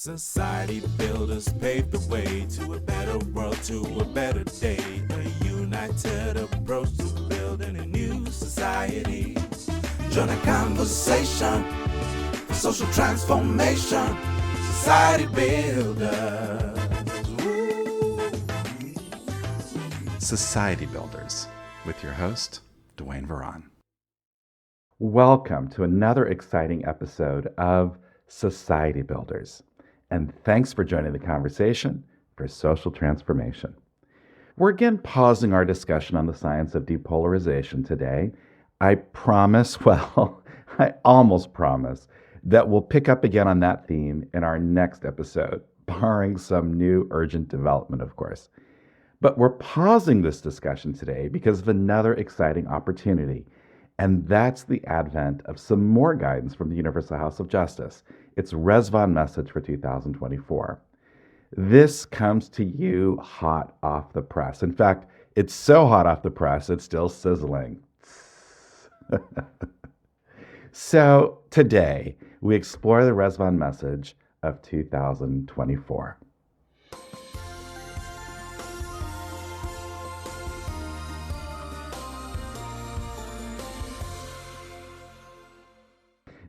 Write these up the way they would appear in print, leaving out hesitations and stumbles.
Society builders paved the way to a better world, to a better day. A united approach to building a new society. Join a conversation for social transformation. Society builders. Woo. Society Builders with your host, Dwayne Veron. Welcome to another exciting episode of Society Builders. And thanks for joining the conversation for social transformation. We're again pausing our discussion on the science of depolarization today. I promise, I almost promise, that we'll pick up again on that theme in our next episode, barring some new urgent development, of course. But we're pausing this discussion today because of another exciting opportunity, and that's the advent of some more guidance from the Universal House of Justice. It's Ridvan message for 2024. This comes to you hot off the press. In fact, it's so hot off the press, it's still sizzling. So today, we explore the Ridvan message of 2024.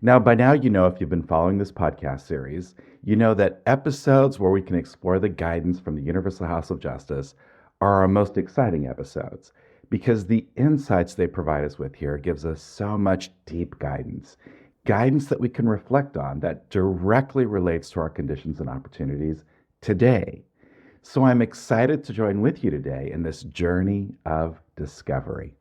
Now, by now, you know, if you've been following this podcast series, you know that episodes where we can explore the guidance from the Universal House of Justice are our most exciting episodes because the insights they provide us with here gives us so much deep guidance that we can reflect on that directly relates to our conditions and opportunities today. So I'm excited to join with you today in this journey of discovery.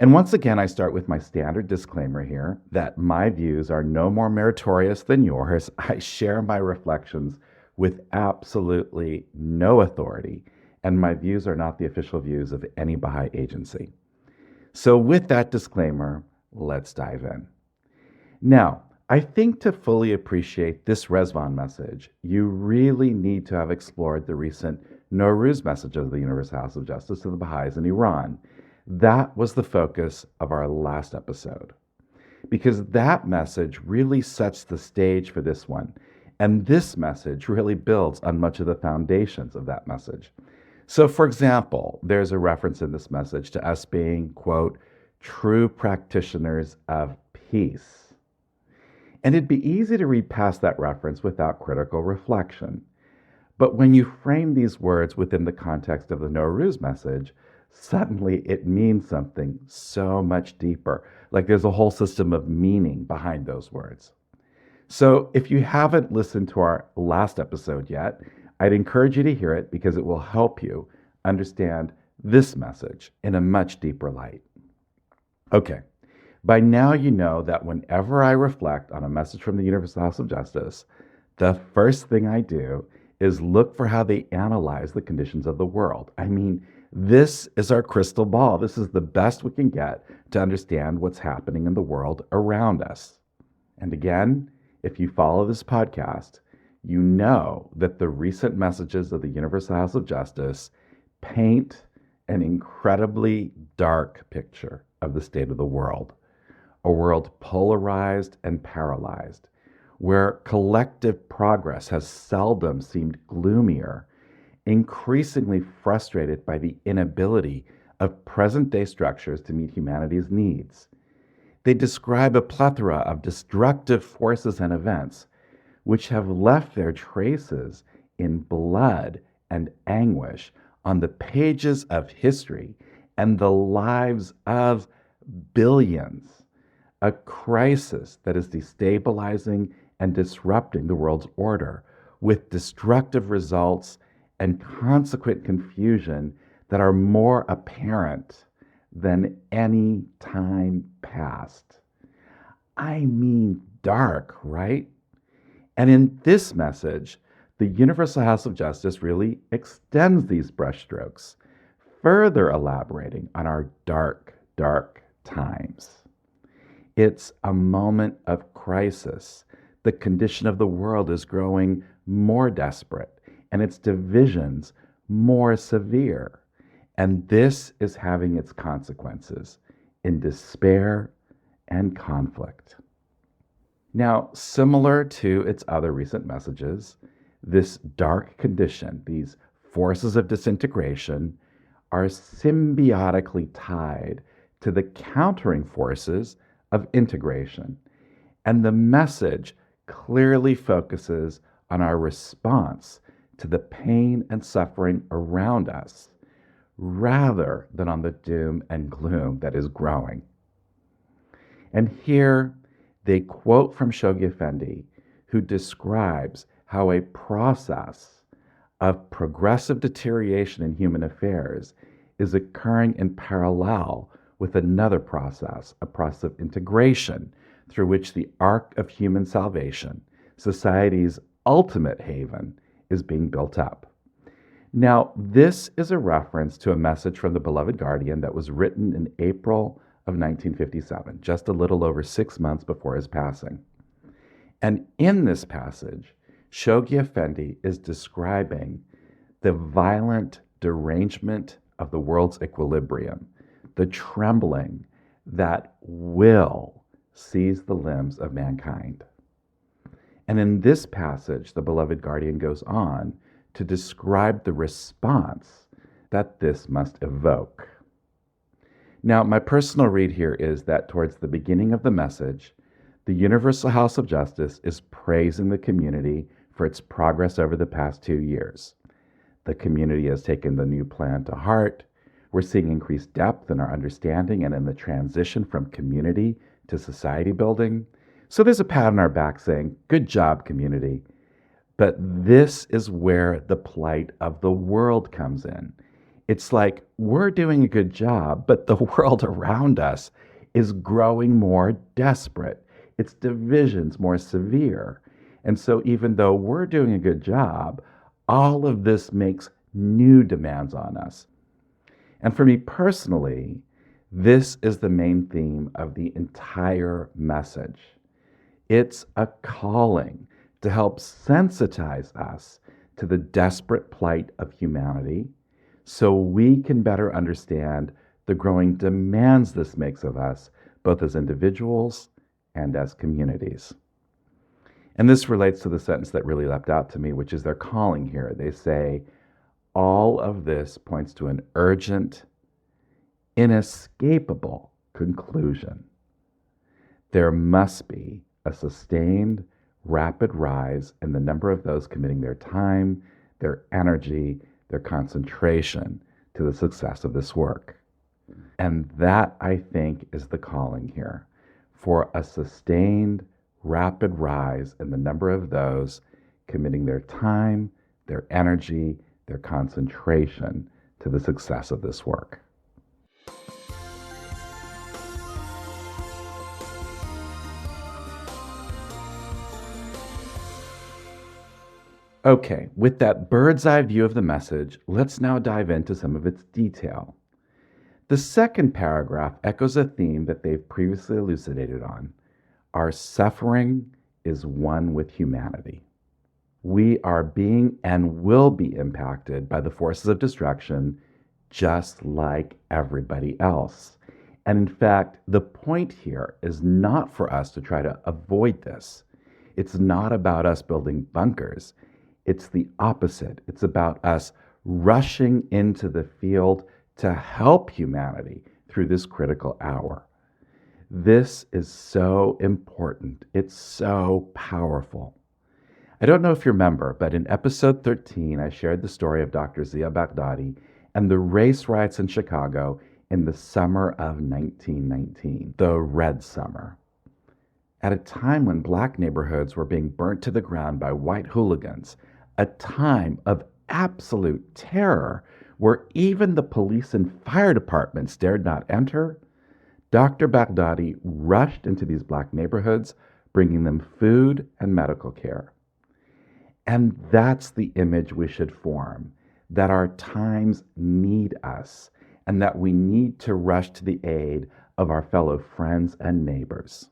And once again, I start with my standard disclaimer here that my views are no more meritorious than yours. I share my reflections with absolutely no authority, and my views are not the official views of any Baha'i agency. So with that disclaimer, let's dive in. Now, I think to fully appreciate this Ridvan message, you really need to have explored the recent Nowruz message of the Universal House of Justice to the Baha'is in Iran. That was the focus of our last episode, because that message really sets the stage for this one, and this message really builds on much of the foundations of that message. So, for example, there's a reference in this message to us being, quote, true practitioners of peace. And it'd be easy to read past that reference without critical reflection. But when you frame these words within the context of the Nowruz message, suddenly it means something so much deeper. Like there's a whole system of meaning behind those words. So if you haven't listened to our last episode yet, I'd encourage you to hear it because it will help you understand this message in a much deeper light. Okay, by now you know that whenever I reflect on a message from the Universal House of Justice, the first thing I do is look for how they analyze the conditions of the world. I mean, this is our crystal ball. This is the best we can get to understand what's happening in the world around us. And again, if you follow this podcast, you know that the recent messages of the Universal House of Justice paint an incredibly dark picture of the state of the world, a world polarized and paralyzed, where collective progress has seldom seemed gloomier, increasingly frustrated by the inability of present-day structures to meet humanity's needs. They describe a plethora of destructive forces and events which have left their traces in blood and anguish on the pages of history and the lives of billions, a crisis that is destabilizing and disrupting the world's order with destructive results and consequent confusion that are more apparent than any time past. I mean dark, right? And in this message, the Universal House of Justice really extends these brushstrokes, further elaborating on our dark, dark times. It's a moment of crisis. The condition of the world is growing more desperate, and its divisions more severe. And this is having its consequences in despair and conflict. Now, similar to its other recent messages, this dark condition, these forces of disintegration, are symbiotically tied to the countering forces of integration. And the message clearly focuses on our response to the pain and suffering around us, rather than on the doom and gloom that is growing. And here they quote from Shoghi Effendi, who describes how a process of progressive deterioration in human affairs is occurring in parallel with another process, a process of integration, through which the arc of human salvation, society's ultimate haven, is being built up. Now, this is a reference to a message from the beloved guardian that was written in April of 1957, just a little over 6 months before his passing. And in this passage, Shoghi Effendi is describing the violent derangement of the world's equilibrium, the trembling that will seize the limbs of mankind. And in this passage, the beloved guardian goes on to describe the response that this must evoke. Now, my personal read here is that towards the beginning of the message, the Universal House of Justice is praising the community for its progress over the past 2 years. The community has taken the new plan to heart. We're seeing increased depth in our understanding and in the transition from community to society building. So there's a pat on our back saying, good job, community. But this is where the plight of the world comes in. It's like we're doing a good job, but the world around us is growing more desperate. Its divisions more severe. And so even though we're doing a good job, all of this makes new demands on us. And for me personally, this is the main theme of the entire message. It's a calling to help sensitize us to the desperate plight of humanity so we can better understand the growing demands this makes of us, both as individuals and as communities. And this relates to the sentence that really leapt out to me, which is their calling here. They say, all of this points to an urgent, inescapable conclusion. There must be a sustained, rapid rise in the number of those committing their time, their energy, their concentration to the success of this work. And that, I think, is the calling here, for a sustained, rapid rise in the number of those committing their time, their energy, their concentration to the success of this work. Okay, with that bird's eye view of the message, let's now dive into some of its detail. The second paragraph echoes a theme that they've previously elucidated on. Our suffering is one with humanity. We are being and will be impacted by the forces of destruction just like everybody else. And in fact, the point here is not for us to try to avoid this. It's not about us building bunkers. It's the opposite. It's about us rushing into the field to help humanity through this critical hour. This is so important. It's so powerful. I don't know if you remember, but in episode 13, I shared the story of Dr. Zia Baghdadi and the race riots in Chicago in the summer of 1919, the Red Summer. At a time when black neighborhoods were being burnt to the ground by white hooligans, a time of absolute terror where even the police and fire departments dared not enter, Dr. Baghdadi rushed into these black neighborhoods, bringing them food and medical care. And that's the image we should form, that our times need us, and that we need to rush to the aid of our fellow friends and neighbors.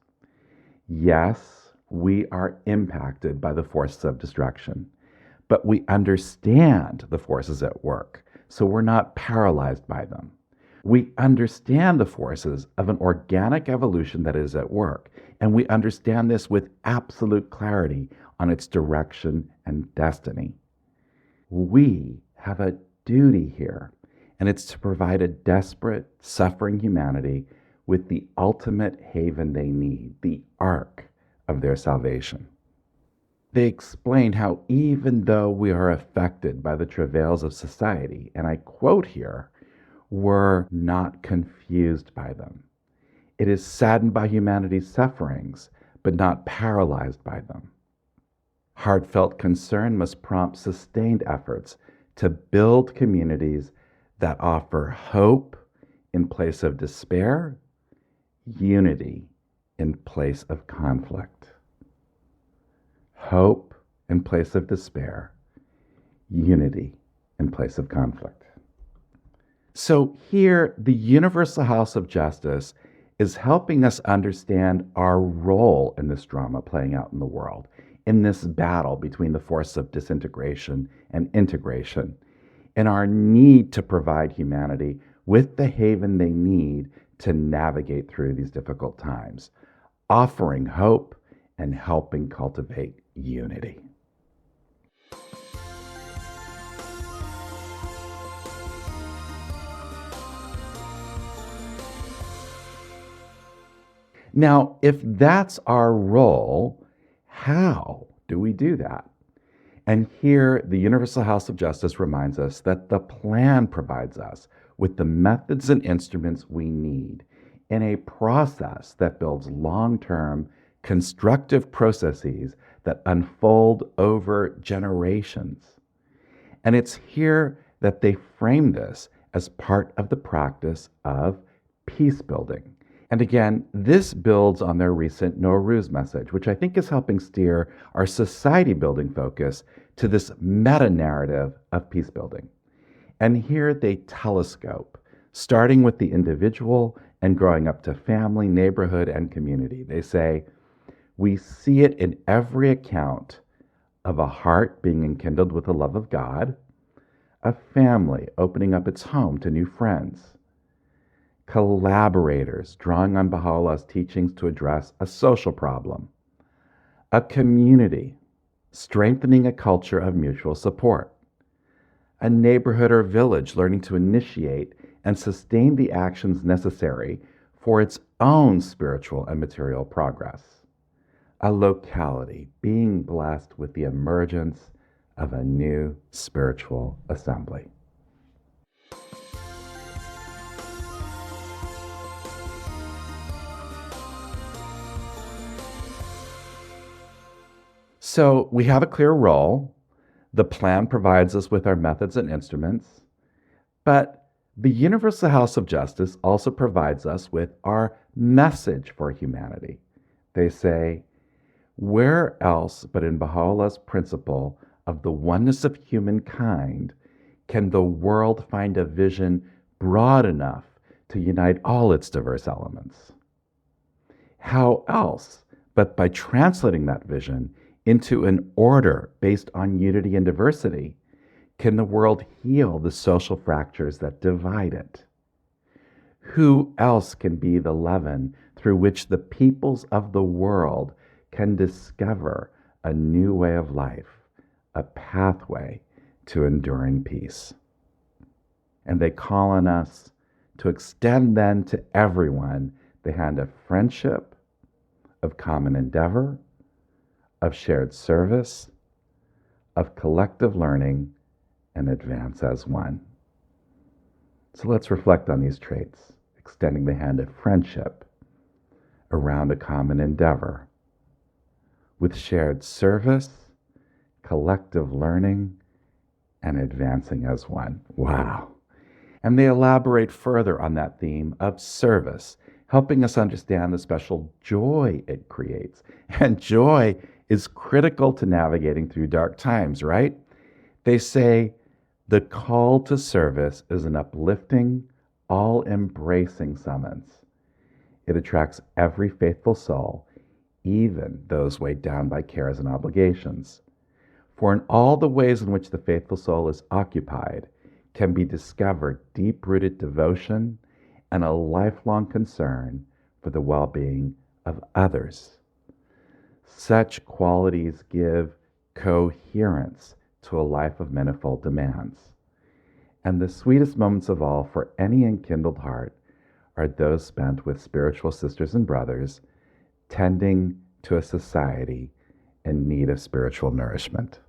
Yes, we are impacted by the forces of destruction, but we understand the forces at work, so we're not paralyzed by them. We understand the forces of an organic evolution that is at work, and we understand this with absolute clarity on its direction and destiny. We have a duty here, and it's to provide a desperate, suffering humanity with the ultimate haven they need, the ark of their salvation. They explain how even though we are affected by the travails of society, and I quote here, we're not confused by them. It is saddened by humanity's sufferings, but not paralyzed by them. Heartfelt concern must prompt sustained efforts to build communities that offer hope in place of despair, unity in place of conflict. Hope in place of despair, unity in place of conflict. So here, the Universal House of Justice is helping us understand our role in this drama playing out in the world, in this battle between the force of disintegration and integration, and our need to provide humanity with the haven they need to navigate through these difficult times, offering hope and helping cultivate unity. Now, if that's our role, how do we do that? And here, the Universal House of Justice reminds us that the plan provides us with the methods and instruments we need in a process that builds long-term, constructive processes that unfold over generations. And it's here that they frame this as part of the practice of peace building. And again, this builds on their recent Nowruz message, which I think is helping steer our society building focus to this meta-narrative of peace building. And here they telescope, starting with the individual and growing up to family, neighborhood, and community. They say, we see it in every account of a heart being enkindled with the love of God, a family opening up its home to new friends, collaborators drawing on Baha'u'llah's teachings to address a social problem, a community strengthening a culture of mutual support, a neighborhood or village learning to initiate and sustain the actions necessary for its own spiritual and material progress, a locality being blessed with the emergence of a new spiritual assembly. So we have a clear role. The plan provides us with our methods and instruments. But the Universal House of Justice also provides us with our message for humanity. They say, where else but in Baha'u'llah's principle of the oneness of humankind can the world find a vision broad enough to unite all its diverse elements? How else but by translating that vision into an order based on unity and diversity can the world heal the social fractures that divide it? Who else can be the leaven through which the peoples of the world can discover a new way of life, a pathway to enduring peace? And they call on us to extend then to everyone the hand of friendship, of common endeavor, of shared service, of collective learning, and advance as one. So let's reflect on these traits, extending the hand of friendship around a common endeavor, with shared service, collective learning, and advancing as one. Wow. And they elaborate further on that theme of service, helping us understand the special joy it creates. And joy is critical to navigating through dark times, right? They say the call to service is an uplifting, all-embracing summons. It attracts every faithful soul, even those weighed down by cares and obligations. For in all the ways in which the faithful soul is occupied can be discovered deep-rooted devotion and a lifelong concern for the well-being of others. Such qualities give coherence to a life of manifold demands. And the sweetest moments of all for any enkindled heart are those spent with spiritual sisters and brothers, tending to a society in need of spiritual nourishment.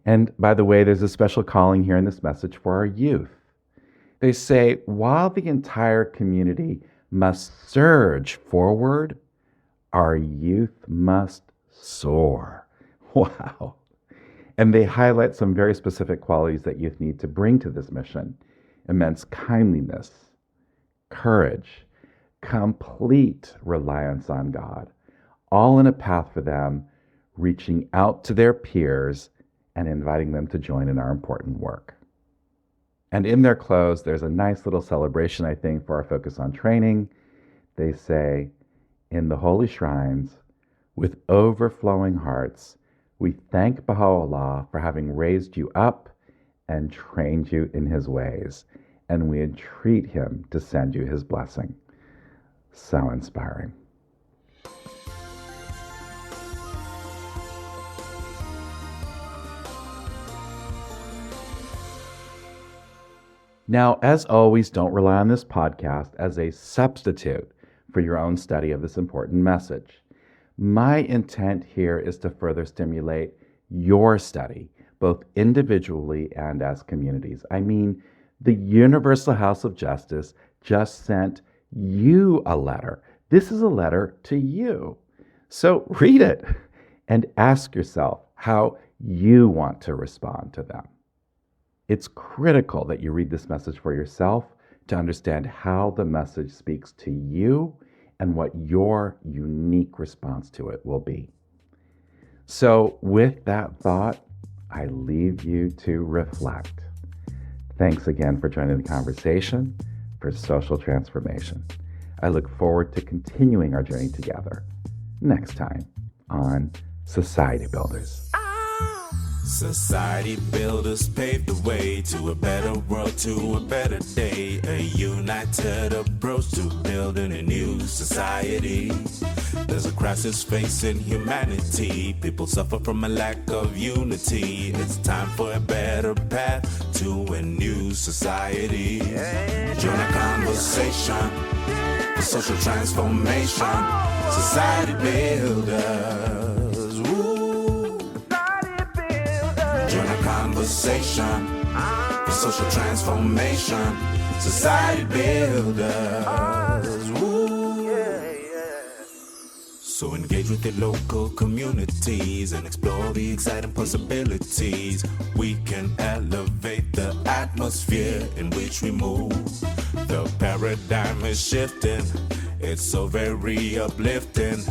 And by the way, there's a special calling here in this message for our youth. They say, while the entire community must surge forward, our youth must soar. Wow. And they highlight some very specific qualities that youth need to bring to this mission: immense kindliness, courage, complete reliance on God, all in a path for them, reaching out to their peers and inviting them to join in our important work. And in their close, there's a nice little celebration, I think, for our focus on training. They say, in the holy shrines, with overflowing hearts, we thank Baha'u'llah for having raised you up and trained you in his ways, and we entreat him to send you his blessing. So inspiring. Now, as always, don't rely on this podcast as a substitute for your own study of this important message. My intent here is to further stimulate your study, both individually and as communities. I mean, the Universal House of Justice just sent you a letter. This is a letter to you. So read it and ask yourself how you want to respond to them. It's critical that you read this message for yourself to understand how the message speaks to you and what your unique response to it will be. So with that thought, I leave you to reflect. Thanks again for joining the conversation for social transformation. I look forward to continuing our journey together next time on Society Builders. Society builders paved the way to a better world, to a better day. A united approach to building a new society. There's a crisis facing humanity. People suffer from a lack of unity. It's time for a better path to a new society. Join a conversation for social transformation. Society builders. Join a conversation for social transformation. Society builders. Woo. So engage with your local communities and explore the exciting possibilities. We can elevate the atmosphere in which we move. The paradigm is shifting. It's so very uplifting.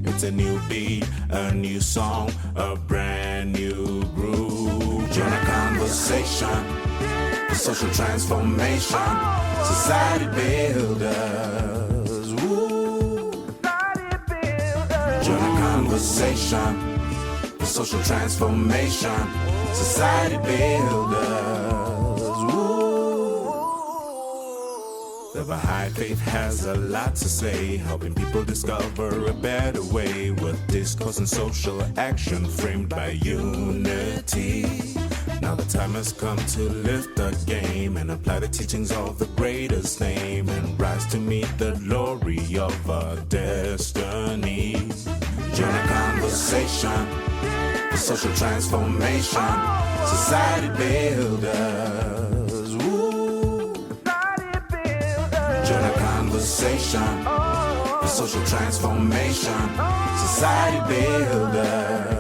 It's a new beat, a new song, a brand new groove. Join a conversation for social transformation. Society builders. Woo. Join a conversation for social transformation. Society builders. Woo. The Baha'i faith has a lot to say, helping people discover a better way with discourse and social action framed by unity. Now the time has come to lift the game and apply the teachings of the greatest name and rise to meet the glory of our destiny. Join a conversation for social transformation. Society builders. Woo. Join a conversation for social transformation. Society builders.